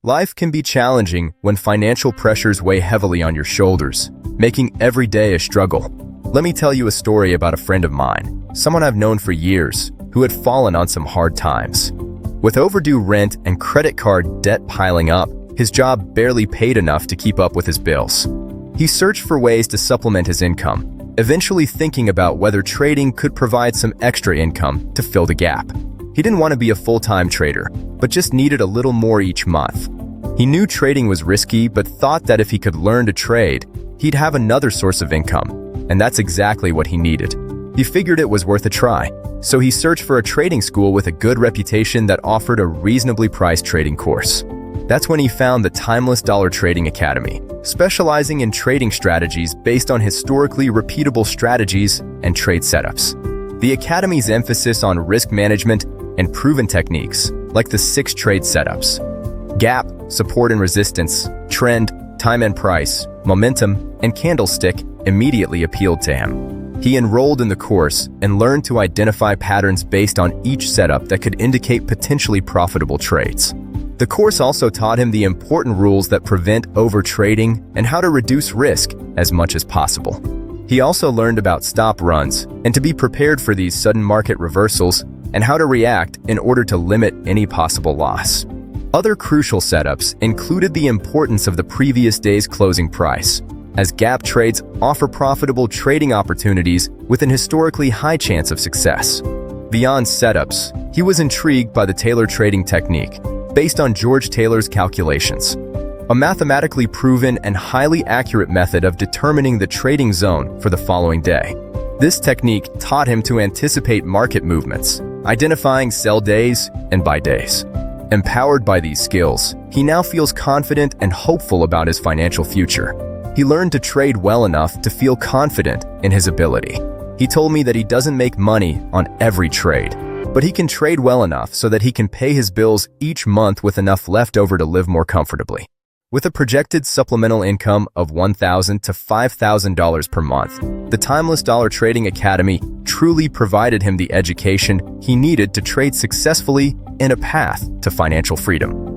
Life can be challenging when financial pressures weigh heavily on your shoulders, making every day a struggle. Let me tell you a story about a friend of mine, someone I've known for years, who had fallen on some hard times. With overdue rent and credit card debt piling up, his job barely paid enough to keep up with his bills. He searched for ways to supplement his income, eventually thinking about whether trading could provide some extra income to fill the gap. He didn't want to be a full-time trader, but just needed a little more each month. He knew trading was risky, but thought that if he could learn to trade, he'd have another source of income, and that's exactly what he needed. He figured it was worth a try, so he searched for a trading school with a good reputation that offered a reasonably priced trading course. That's when he found the Timeless Dollar Trading Academy, specializing in trading strategies based on historically repeatable strategies and trade setups. The Academy's emphasis on risk management and proven techniques, like the 6 trade setups: gap, support and resistance, trend, time and price, momentum, and candlestick, immediately appealed to him. He enrolled in the course and learned to identify patterns based on each setup that could indicate potentially profitable trades. The course also taught him the important rules that prevent overtrading and how to reduce risk as much as possible. He also learned about stop runs and to be prepared for these sudden market reversals and how to react in order to limit any possible loss. Other crucial setups included the importance of the previous day's closing price, as gap trades offer profitable trading opportunities with an historically high chance of success. Beyond setups, he was intrigued by the Taylor trading technique, based on George Taylor's calculations, a mathematically proven and highly accurate method of determining the trading zone for the following day. This technique taught him to anticipate market movements, identifying sell days and buy days. Empowered by these skills, he now feels confident and hopeful about his financial future. He learned to trade well enough to feel confident in his ability. He told me that he doesn't make money on every trade, but he can trade well enough so that he can pay his bills each month with enough left over to live more comfortably. With a projected supplemental income of $1,000 to $5,000 per month, the Timeless Dollar Trading Academy truly provided him the education he needed to trade successfully in a path to financial freedom.